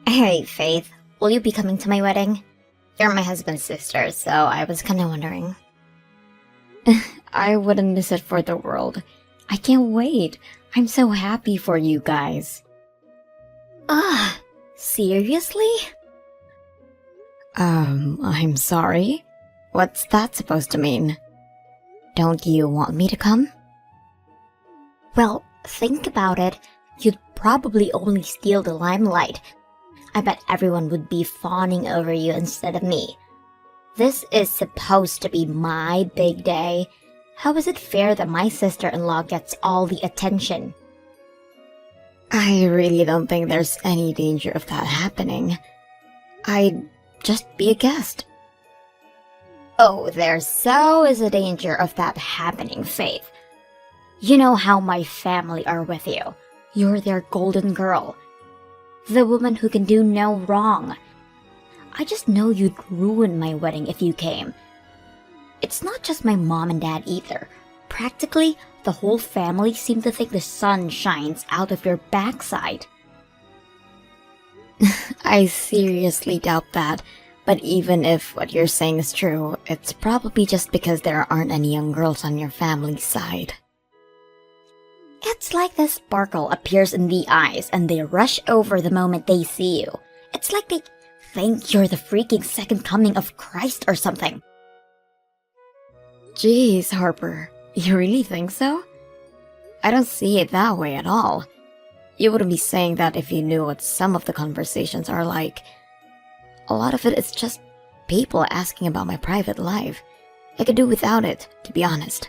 Hey, Faith, will you be coming to my wedding? You're my husband's sister, so I was kinda wondering. I wouldn't miss it for the world. I can't wait. I'm so happy for you guys. Seriously? I'm sorry? What's that supposed to mean? Don't you want me to come? Well, think about it. You'd probably only steal the limelight. I bet everyone would be fawning over you instead of me. This is supposed to be my big day. How is it fair that my sister-in-law gets all the attention? I really don't think there's any danger of that happening. I'd just be a guest. Oh, there so is a danger of that happening, Faith. You know how my family are with you. You're their golden girl. The woman who can do no wrong. I just know you'd ruin my wedding if you came. It's not just my mom and dad either. Practically, the whole family seem to think the sun shines out of your backside. I seriously doubt that, but even if what you're saying is true, it's probably just because there aren't any young girls on your family's side. It's like the sparkle appears in the eyes and they rush over the moment they see you. It's like they think you're the freaking second coming of Christ or something. Jeez, Harper, you really think so? I don't see it that way at all. You wouldn't be saying that if you knew what some of the conversations are like. A lot of it is just people asking about my private life. I could do without it, to be honest.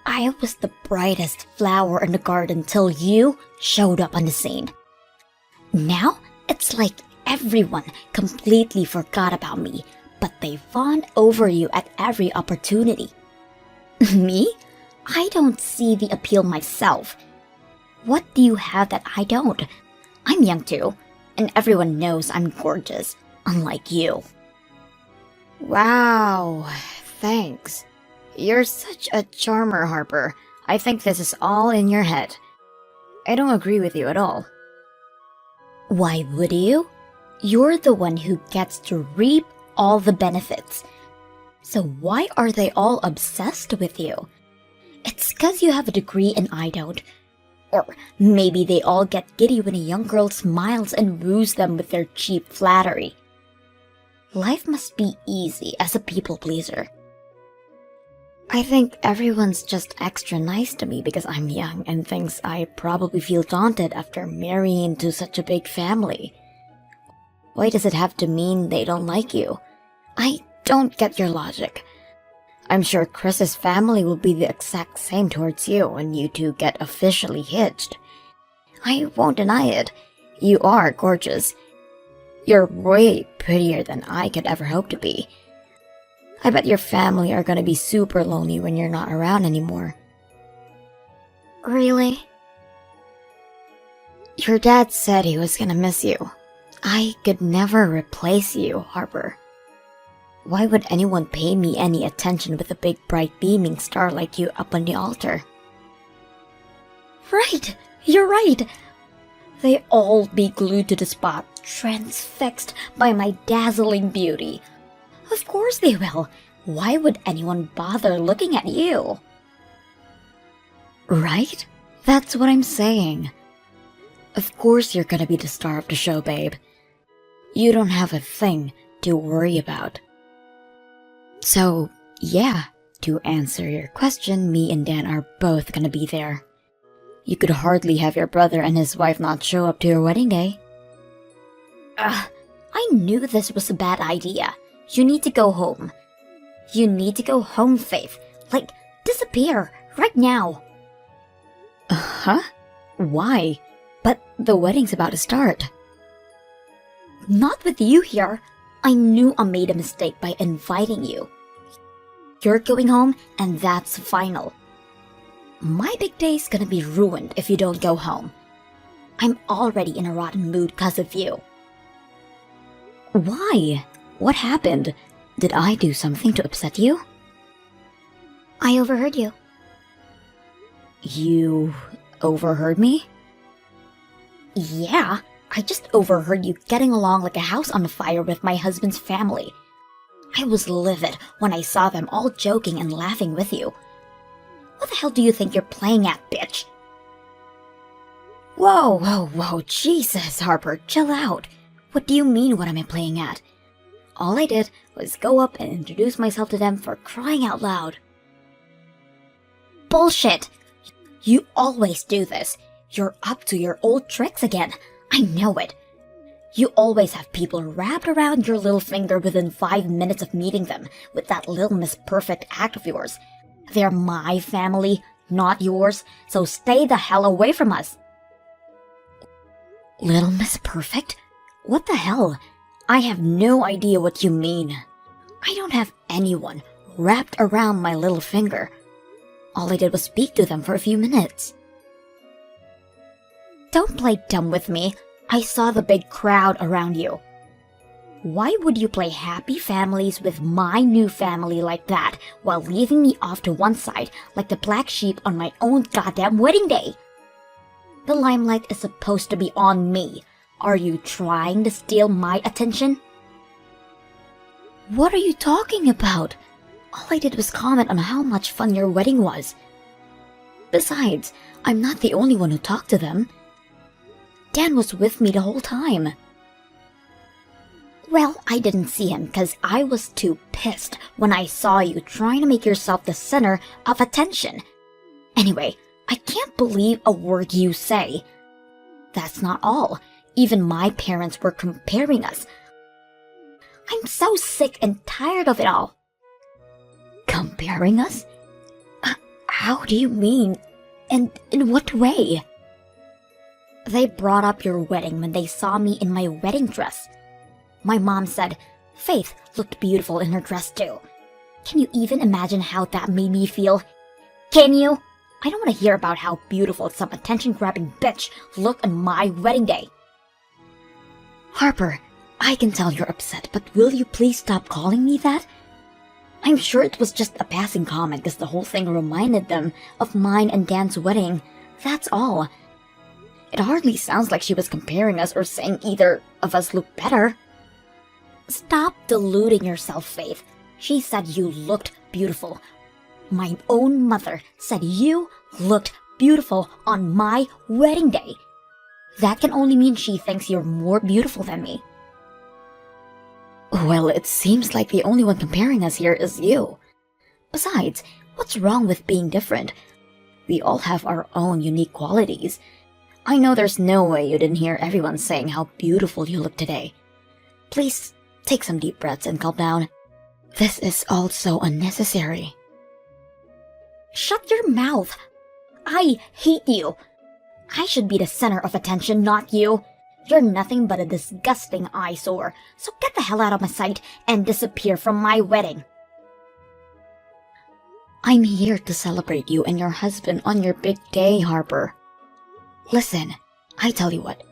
I was the brightest flower in the garden till you showed up on the scene. Now, it's like everyone completely forgot about me, but they fawn over you at every opportunity. Me? I don't see the appeal myself. What do you have that I don't? I'm young too, and everyone knows I'm gorgeous, unlike you. Wow, thanks. You're such a charmer, Harper. I think this is all in your head. I don't agree with you at all. Why would you? You're the one who gets to reap all the benefits. So why are they all obsessed with you? It's 'cause you have a degree and I don't. Or maybe they all get giddy when a young girl smiles and woos them with their cheap flattery. Life must be easy as a people pleaser. I think everyone's just extra nice to me because I'm young and thinks I probably feel daunted after marrying into such a big family. Why does it have to mean they don't like you? I don't get your logic. I'm sure Chris's family will be the exact same towards you when you two get officially hitched. I won't deny it. You are gorgeous. You're way prettier than I could ever hope to be. I bet your family are gonna be super lonely when you're not around anymore. Really? Your dad said he was gonna miss you. I could never replace you, Harper. Why would anyone pay me any attention with a big bright beaming star like you up on the altar? Right! You're right! They all be glued to the spot, transfixed by my dazzling beauty. Of course they will. Why would anyone bother looking at you? Right? That's what I'm saying. Of course you're gonna be the star of the show, babe. You don't have a thing to worry about. So, yeah, to answer your question, me and Dan are both gonna be there. You could hardly have your brother and his wife not show up to your wedding day. I knew this was a bad idea. You need to go home. You need to go home, Faith. Like, disappear, right now. Huh? Why? But the wedding's about to start. Not with you here. I knew I made a mistake by inviting you. You're going home, and that's final. My big day's gonna be ruined if you don't go home. I'm already in a rotten mood because of you. Why? What happened? Did I do something to upset you? I overheard you. You overheard me? Yeah, I just overheard you getting along like a house on fire with my husband's family. I was livid when I saw them all joking and laughing with you. What the hell do you think you're playing at, bitch? Whoa, Jesus, Harper, chill out. What do you mean, what am I playing at? All I did was go up and introduce myself to them, for crying out loud. Bullshit! You always do this. You're up to your old tricks again. I know it. You always have people wrapped around your little finger within 5 minutes of meeting them with that little Miss Perfect act of yours. They're my family, not yours, so stay the hell away from us. Little Miss Perfect? What the hell? I have no idea what you mean. I don't have anyone wrapped around my little finger. All I did was speak to them for a few minutes. Don't play dumb with me. I saw the big crowd around you. Why would you play happy families with my new family like that while leaving me off to one side like the black sheep on my own goddamn wedding day? The limelight is supposed to be on me. Are you trying to steal my attention? What are you talking about? All I did was comment on how much fun your wedding was. Besides, I'm not the only one who talked to them. Dan was with me the whole time. Well, I didn't see him because I was too pissed when I saw you trying to make yourself the center of attention. Anyway, I can't believe a word you say. That's not all. Even my parents were comparing us. I'm so sick and tired of it all. Comparing us? How do you mean? And in what way? They brought up your wedding when they saw me in my wedding dress. My mom said Faith looked beautiful in her dress too. Can you even imagine how that made me feel? Can you? I don't want to hear about how beautiful some attention-grabbing bitch looked on my wedding day. Harper, I can tell you're upset, but will you please stop calling me that? I'm sure it was just a passing comment because the whole thing reminded them of mine and Dan's wedding. That's all. It hardly sounds like she was comparing us or saying either of us looked better. Stop deluding yourself, Faith. She said you looked beautiful. My own mother said you looked beautiful on my wedding day. That can only mean she thinks you're more beautiful than me. Well, it seems like the only one comparing us here is you. Besides, what's wrong with being different? We all have our own unique qualities. I know there's no way you didn't hear everyone saying how beautiful you look today. Please take some deep breaths and calm down. This is all so unnecessary. Shut your mouth. I hate you. I should be the center of attention, not you. You're nothing but a disgusting eyesore, so get the hell out of my sight and disappear from my wedding. I'm here to celebrate you and your husband on your big day, Harper. Listen, I tell you what,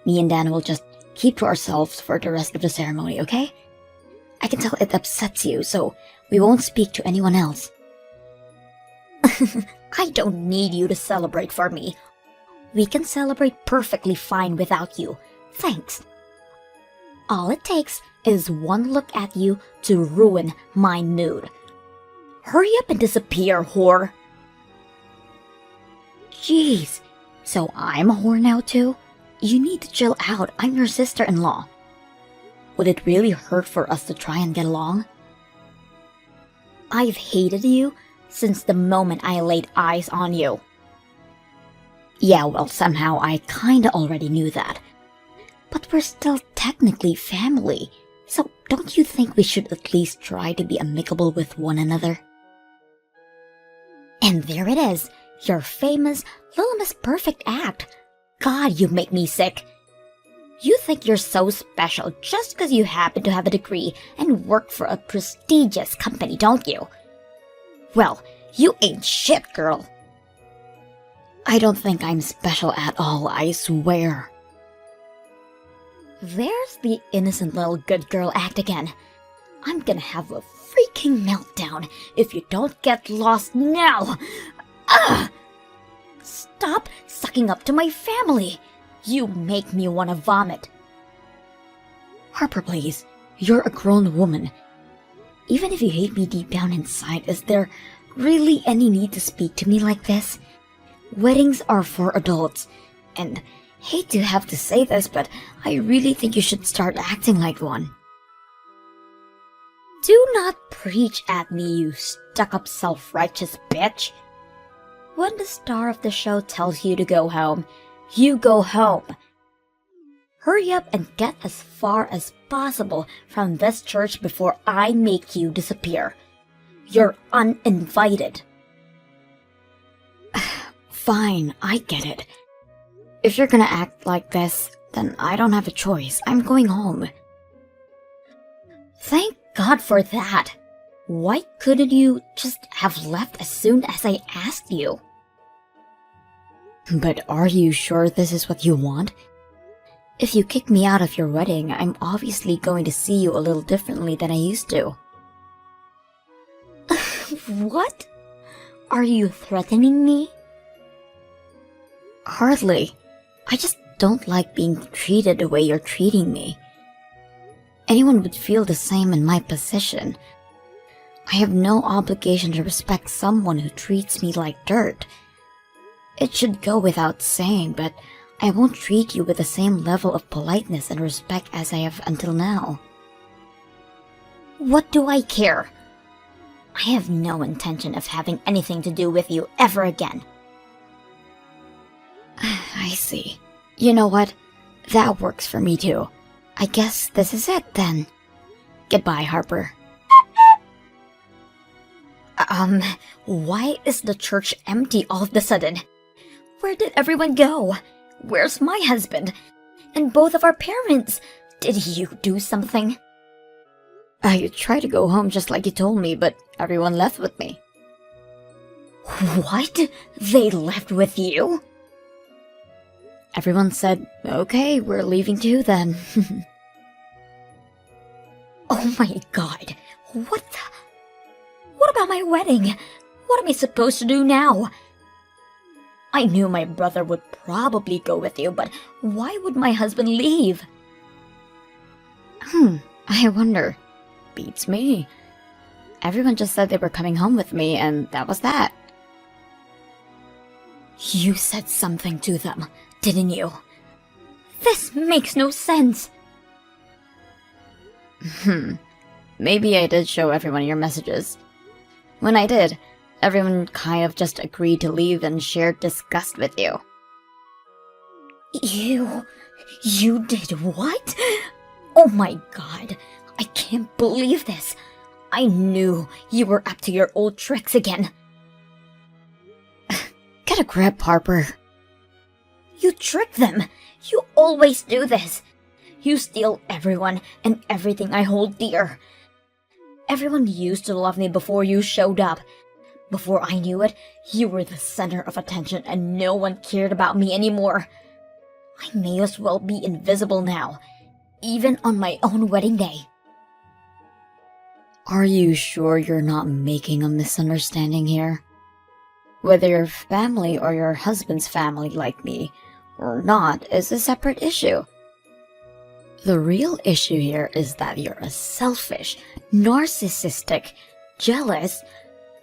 me and Dan will just keep to ourselves for the rest of the ceremony, okay? I can tell it upsets you, so we won't speak to anyone else. I don't need you to celebrate for me. We can celebrate perfectly fine without you. Thanks. All it takes is one look at you to ruin my mood. Hurry up and disappear, whore. Jeez, so I'm a whore now too? You need to chill out, I'm your sister-in-law. Would it really hurt for us to try and get along? I've hated you since the moment I laid eyes on you. Yeah, well, somehow I kinda already knew that. But we're still technically family, so don't you think we should at least try to be amicable with one another? And there it is, your famous Little Miss Perfect act. God, you make me sick. You think you're so special just because you happen to have a degree and work for a prestigious company, don't you? Well, you ain't shit, girl. I don't think I'm special at all, I swear. There's the innocent little good girl act again. I'm gonna have a freaking meltdown if you don't get lost now. Ugh! Stop sucking up to my family. You make me want to vomit. Harper, please. You're a grown woman. Even if you hate me deep down inside, is there really any need to speak to me like this? Weddings are for adults, and hate to have to say this, but I really think you should start acting like one. Do not preach at me, you stuck-up self-righteous bitch. When the star of the show tells you to go home, you go home. Hurry up and get as far as possible from this church before I make you disappear. You're uninvited. Fine, I get it. If you're gonna act like this, then I don't have a choice. I'm going home. Thank God for that. Why couldn't you just have left as soon as I asked you? But are you sure this is what you want? If you kick me out of your wedding, I'm obviously going to see you a little differently than I used to. What? Are you threatening me? Hardly. I just don't like being treated the way you're treating me. Anyone would feel the same in my position. I have no obligation to respect someone who treats me like dirt. It should go without saying, but I won't treat you with the same level of politeness and respect as I have until now. What do I care? I have no intention of having anything to do with you ever again. I see. You know what? That works for me too. I guess this is it then. Goodbye, Harper. Why is the church empty all of a sudden? Where did everyone go? Where's my husband? And both of our parents? Did you do something? I tried to go home just like you told me, but everyone left with me. What? They left with you? Everyone said, okay, we're leaving too then. Oh my God. What about my wedding? What am I supposed to do now? I knew my brother would probably go with you, but why would my husband leave? I wonder. Beats me. Everyone just said they were coming home with me, and that was that. You said something to them, didn't you? This makes no sense. Maybe I did show everyone your messages. When I did, everyone kind of just agreed to leave and shared disgust with you. You did what? Oh my God, I can't believe this. I knew you were up to your old tricks again. Get a grip, Harper. You trick them. You always do this. You steal everyone and everything I hold dear. Everyone used to love me before you showed up. Before I knew it, you were the center of attention and no one cared about me anymore. I may as well be invisible now, even on my own wedding day. Are you sure you're not making a misunderstanding here? Whether your family or your husband's family like me or not is a separate issue. The real issue here is that you're a selfish, narcissistic, jealous,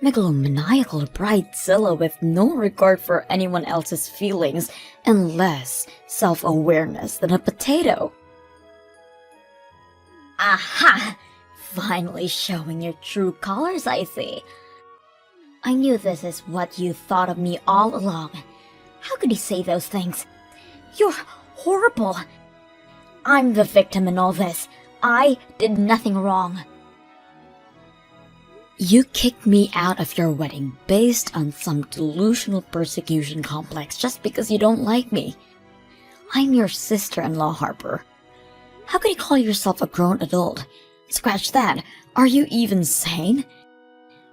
megalomaniacal bridezilla with no regard for anyone else's feelings and less self-awareness than a potato. Aha! Finally showing your true colors, I see. I knew this is what you thought of me all along. How could you say those things? You're horrible. I'm the victim in all this. I did nothing wrong. You kicked me out of your wedding based on some delusional persecution complex just because you don't like me. I'm your sister-in-law, Harper. How can you call yourself a grown adult? Scratch that. Are you even sane?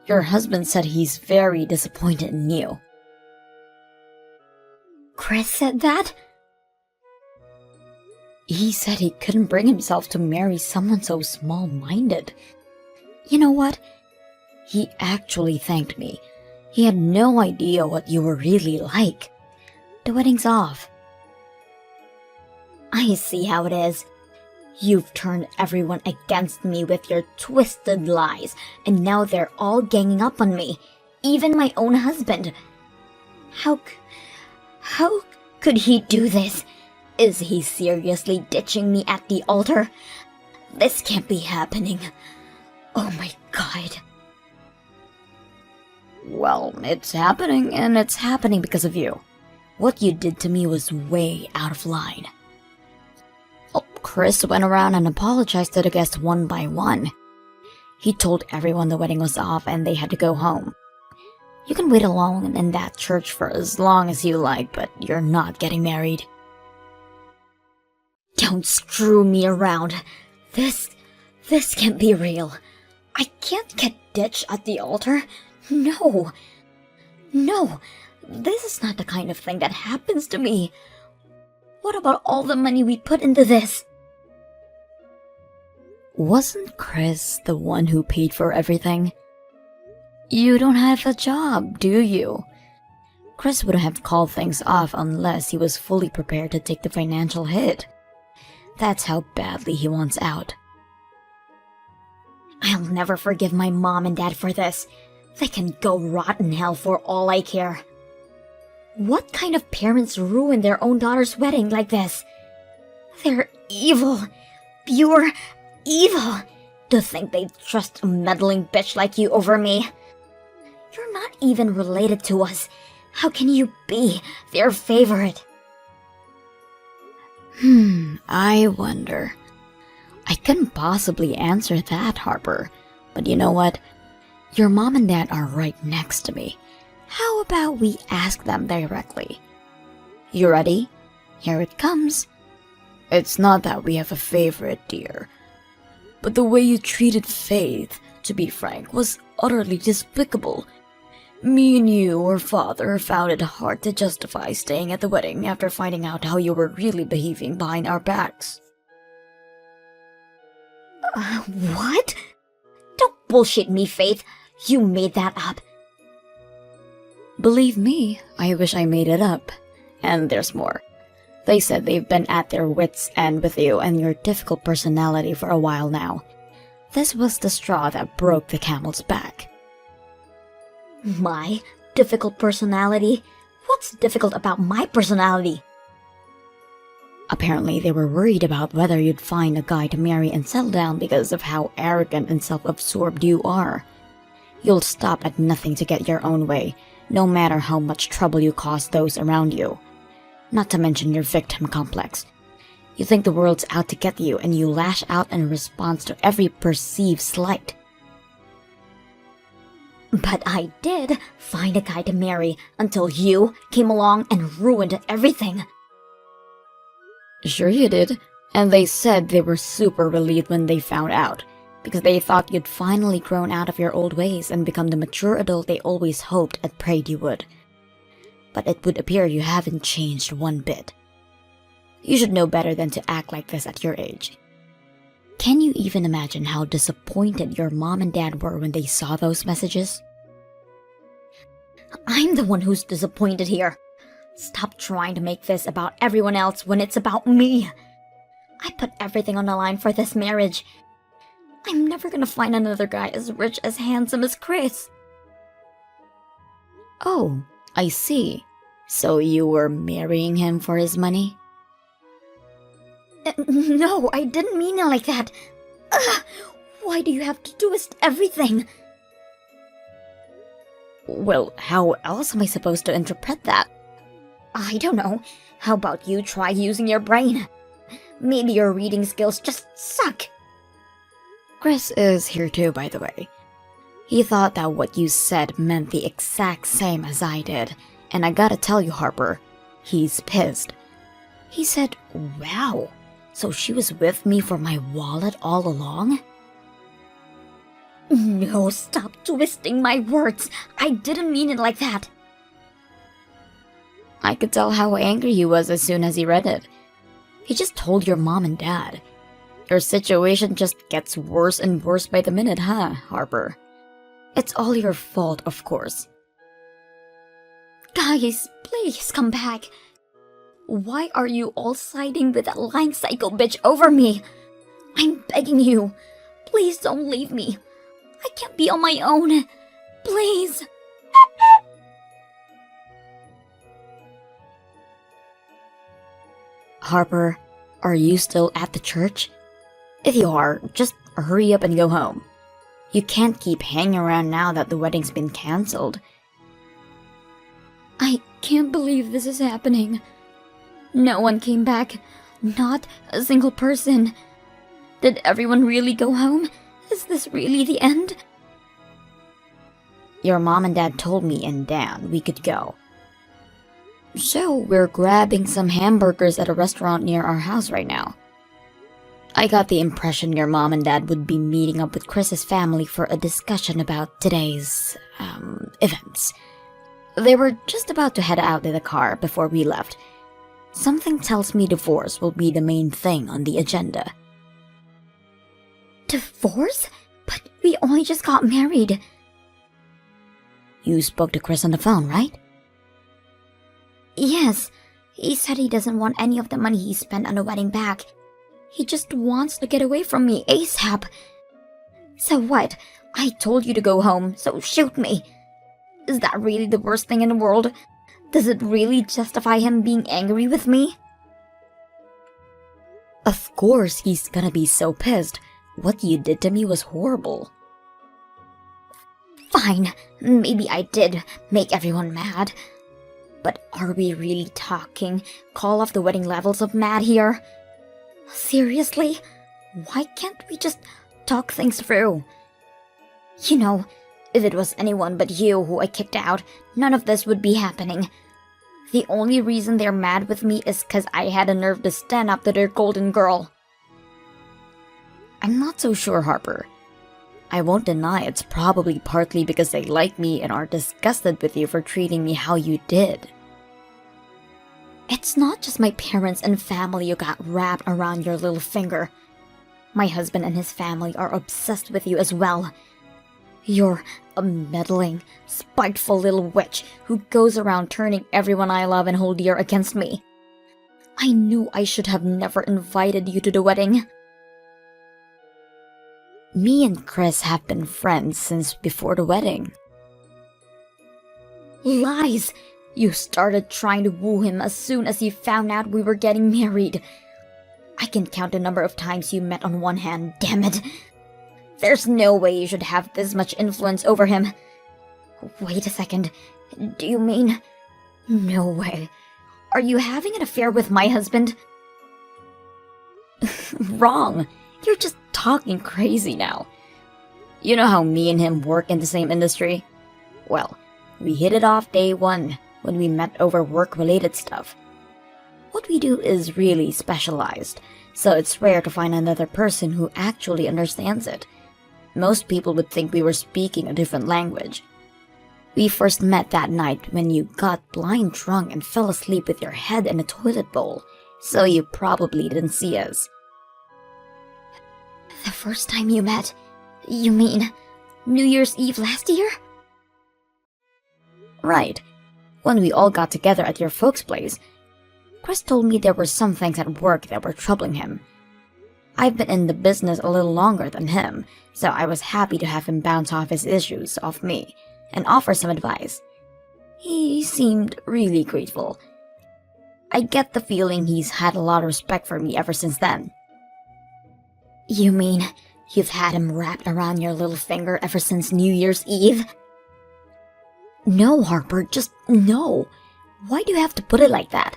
Your husband said he's very disappointed in you. Chris said that? He said he couldn't bring himself to marry someone so small-minded. You know what? He actually thanked me. He had no idea what you were really like. The wedding's off. I see how it is. You've turned everyone against me with your twisted lies, and now they're all ganging up on me, even my own husband. How could he do this? Is he seriously ditching me at the altar? This can't be happening. Oh my God. Well, it's happening, and it's happening because of you. What you did to me was way out of line. Oh, Chris went around and apologized to the guests one by one. He told everyone the wedding was off and they had to go home. You can wait alone in that church for as long as you like, but you're not getting married. Don't screw me around. This can't be real. I can't get ditched at the altar. No, this is not the kind of thing that happens to me. What about all the money we put into this? Wasn't Chris the one who paid for everything? You don't have a job, do you? Chris wouldn't have called things off unless he was fully prepared to take the financial hit. That's how badly he wants out. I'll never forgive my mom and dad for this. They can go rot in hell for all I care. What kind of parents ruin their own daughter's wedding like this? They're evil. Pure evil. To think they'd trust a meddling bitch like you over me. You're not even related to us. How can you be their favorite? I wonder. I couldn't possibly answer that, Harper. But you know what? Your mom and dad are right next to me. How about we ask them directly? You ready? Here it comes. It's not that we have a favorite, dear. But the way you treated Faith, to be frank, was utterly despicable. Me and your father found it hard to justify staying at the wedding after finding out how you were really behaving behind our backs. What? Don't bullshit me, Faith. You made that up. Believe me, I wish I made it up. And there's more. They said they've been at their wits' end with you and your difficult personality for a while now. This was the straw that broke the camel's back. My difficult personality? What's difficult about my personality? Apparently, they were worried about whether you'd find a guy to marry and settle down because of how arrogant and self-absorbed you are. You'll stop at nothing to get your own way, no matter how much trouble you cause those around you. Not to mention your victim complex. You think the world's out to get you and you lash out in response to every perceived slight. But I did find a guy to marry until you came along and ruined everything. Sure you did, and they said they were super relieved when they found out, because they thought you'd finally grown out of your old ways and become the mature adult they always hoped and prayed you would. But it would appear you haven't changed one bit. You should know better than to act like this at your age. Can you even imagine how disappointed your mom and dad were when they saw those messages? I'm the one who's disappointed here. Stop trying to make this about everyone else when it's about me. I put everything on the line for this marriage. I'm never gonna find another guy as rich, as handsome as Chris. Oh, I see. So you were marrying him for his money? No, I didn't mean it like that. Ugh, why do you have to twist everything? Well, how else am I supposed to interpret that? I don't know. How about you try using your brain? Maybe your reading skills just suck. Chris is here too, by the way. He thought that what you said meant the exact same as I did, and I gotta tell you, Harper, he's pissed. He said, "Wow, so she was with me for my wallet all along?" No, stop twisting my words. I didn't mean it like that. I could tell how angry he was as soon as he read it. He just told your mom and dad. Your situation just gets worse and worse by the minute, huh, Harper? It's all your fault, of course. Guys, please come back. Why are you all siding with that lying psycho bitch over me? I'm begging you. Please don't leave me. I can't be on my own. Please. Harper, are you still at the church? If you are, just hurry up and go home. You can't keep hanging around now that the wedding's been cancelled. I can't believe this is happening. No one came back. Not a single person. Did everyone really go home? Is this really the end? Your mom and dad told me and Dan we could go. So we're grabbing some hamburgers at a restaurant near our house right now. I got the impression your mom and dad would be meeting up with Chris's family for a discussion about today's, events. They were just about to head out in the car before we left. Something tells me divorce will be the main thing on the agenda. Divorce? But we only just got married. You spoke to Chris on the phone, right? Yes. He said he doesn't want any of the money he spent on the wedding back. He just wants to get away from me ASAP. So what? I told you to go home, so shoot me. Is that really the worst thing in the world? Does it really justify him being angry with me? Of course he's gonna be so pissed. What you did to me was horrible. Fine, maybe I did make everyone mad. But are we really talking call off the wedding levels of mad here? Seriously? Why can't we just talk things through? You know, if it was anyone but you who I kicked out, none of this would be happening. The only reason they're mad with me is because I had the nerve to stand up to their golden girl. I'm not so sure, Harper. I won't deny it's probably partly because they like me and are disgusted with you for treating me how you did. It's not just my parents and family you got wrapped around your little finger. My husband and his family are obsessed with you as well. You're a meddling, spiteful little witch who goes around turning everyone I love and hold dear against me. I knew I should have never invited you to the wedding. Me and Chris have been friends since before the wedding. Lies! You started trying to woo him as soon as you found out we were getting married. I can count the number of times you met on one hand, damn it. There's no way you should have this much influence over him. Wait a second. Do you mean... No way. Are you having an affair with my husband? Wrong. You're just talking crazy now. You know how me and him work in the same industry? Well, we hit it off day one when we met over work-related stuff. What we do is really specialized, so it's rare to find another person who actually understands it. Most people would think we were speaking a different language. We first met that night when you got blind drunk and fell asleep with your head in a toilet bowl, so you probably didn't see us. The first time you met? You mean New Year's Eve last year? Right. When we all got together at your folks' place, Chris told me there were some things at work that were troubling him. I've been in the business a little longer than him, so I was happy to have him bounce off his issues off me and offer some advice. He seemed really grateful. I get the feeling he's had a lot of respect for me ever since then. You mean you've had him wrapped around your little finger ever since New Year's Eve? No, Harper, just no. Why do you have to put it like that?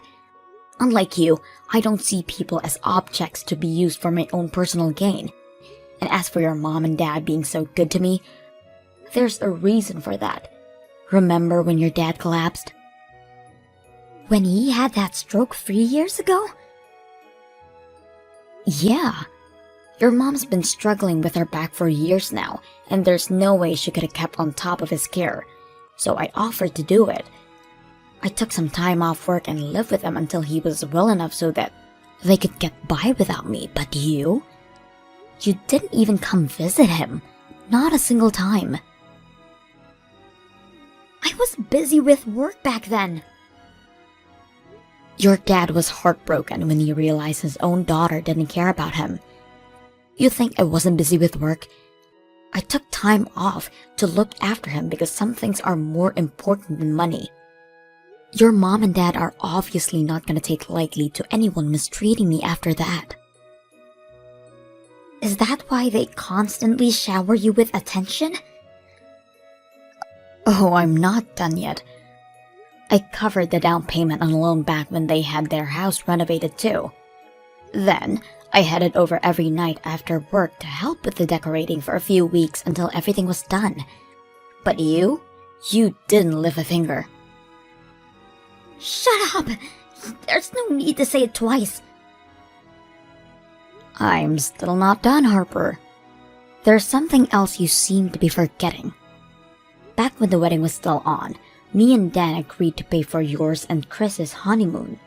Unlike you, I don't see people as objects to be used for my own personal gain. And as for your mom and dad being so good to me, there's a reason for that. Remember when your dad collapsed? When he had that stroke 3 years ago? Yeah. Your mom's been struggling with her back for years now, and there's no way she could have kept on top of his care. So I offered to do it. I took some time off work and lived with him until he was well enough so that they could get by without me. But you didn't even come visit him. Not a single time. I was busy with work back then. Your dad was heartbroken when he realized his own daughter didn't care about him. You think I wasn't busy with work? I took time off to look after him because some things are more important than money. Your mom and dad are obviously not gonna take lightly to anyone mistreating me after that. Is that why they constantly shower you with attention? Oh, I'm not done yet. I covered the down payment on a loan back when they had their house renovated too. Then, I headed over every night after work to help with the decorating for a few weeks until everything was done. But you didn't lift a finger. Shut up! There's no need to say it twice. I'm still not done, Harper. There's something else you seem to be forgetting. Back when the wedding was still on, me and Dan agreed to pay for yours and Chris's honeymoon.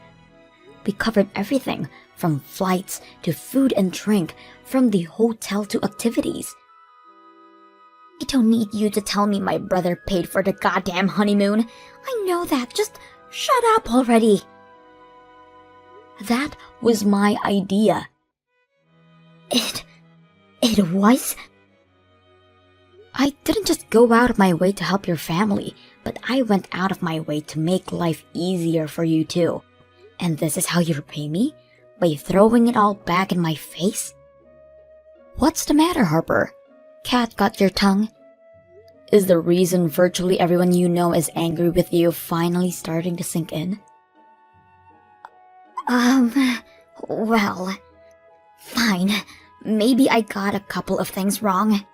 We covered everything, from flights to food and drink, from the hotel to activities. I don't need you to tell me my brother paid for the goddamn honeymoon. I know that, just shut up already. That was my idea. It was? I didn't just go out of my way to help your family, but I went out of my way to make life easier for you too. And this is how you repay me? By throwing it all back in my face? What's the matter, Harper? Cat got your tongue? Is the reason virtually everyone you know is angry with you finally starting to sink in? Well, fine. Maybe I got a couple of things wrong.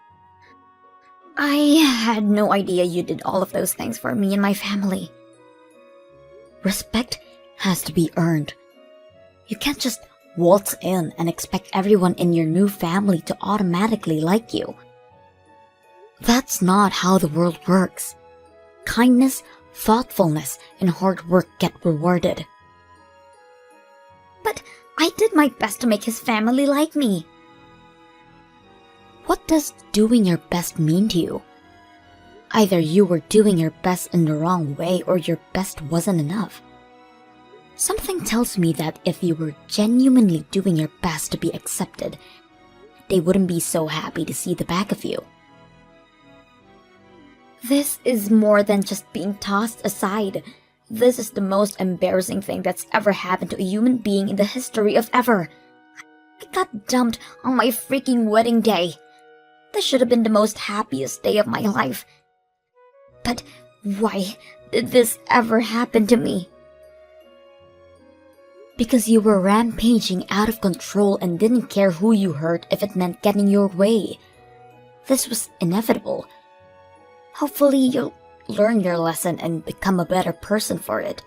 I had no idea you did all of those things for me and my family. Respect has to be earned. You can't just waltz in and expect everyone in your new family to automatically like you. That's not how the world works. Kindness, thoughtfulness, and hard work get rewarded. But I did my best to make his family like me. What does doing your best mean to you? Either you were doing your best in the wrong way or your best wasn't enough. Something tells me that if you were genuinely doing your best to be accepted, they wouldn't be so happy to see the back of you. This is more than just being tossed aside. This is the most embarrassing thing that's ever happened to a human being in the history of ever. I got dumped on my freaking wedding day. This should have been the most happiest day of my life. But why did this ever happen to me? Because you were rampaging out of control and didn't care who you hurt if it meant getting your way. This was inevitable. Hopefully you'll learn your lesson and become a better person for it.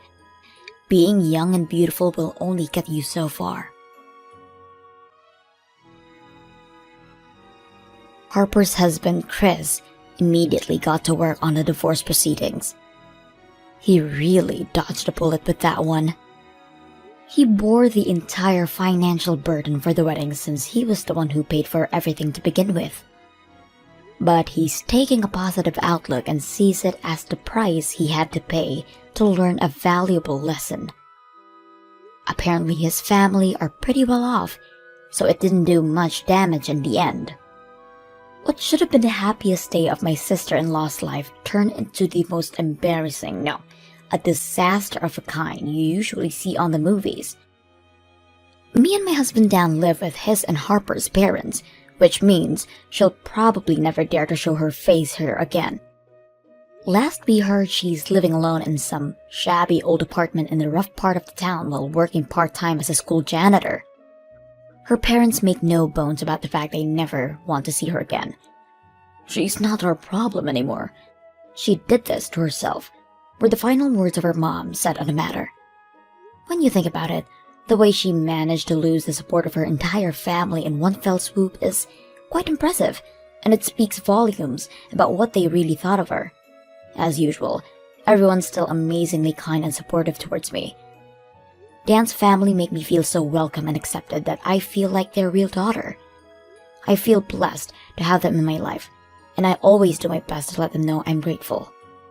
Being young and beautiful will only get you so far. Harper's husband, Chris, immediately got to work on the divorce proceedings. He really dodged a bullet with that one. He bore the entire financial burden for the wedding since he was the one who paid for everything to begin with. But he's taking a positive outlook and sees it as the price he had to pay to learn a valuable lesson. Apparently his family are pretty well off, so it didn't do much damage in the end. What should have been the happiest day of my sister-in-law's life turned into the most embarrassing, no, a disaster of a kind you usually see on the movies. Me and my husband Dan live with his and Harper's parents, which means she'll probably never dare to show her face here again. Last we heard, she's living alone in some shabby old apartment in the rough part of the town while working part-time as a school janitor. Her parents make no bones about the fact they never want to see her again. She's not our problem anymore. She did this to herself, were the final words of her mom said on the matter. When you think about it, the way she managed to lose the support of her entire family in one fell swoop is quite impressive, and it speaks volumes about what they really thought of her. As usual, everyone's still amazingly kind and supportive towards me. Dan's family make me feel so welcome and accepted that I feel like their real daughter. I feel blessed to have them in my life, and I always do my best to let them know I'm grateful.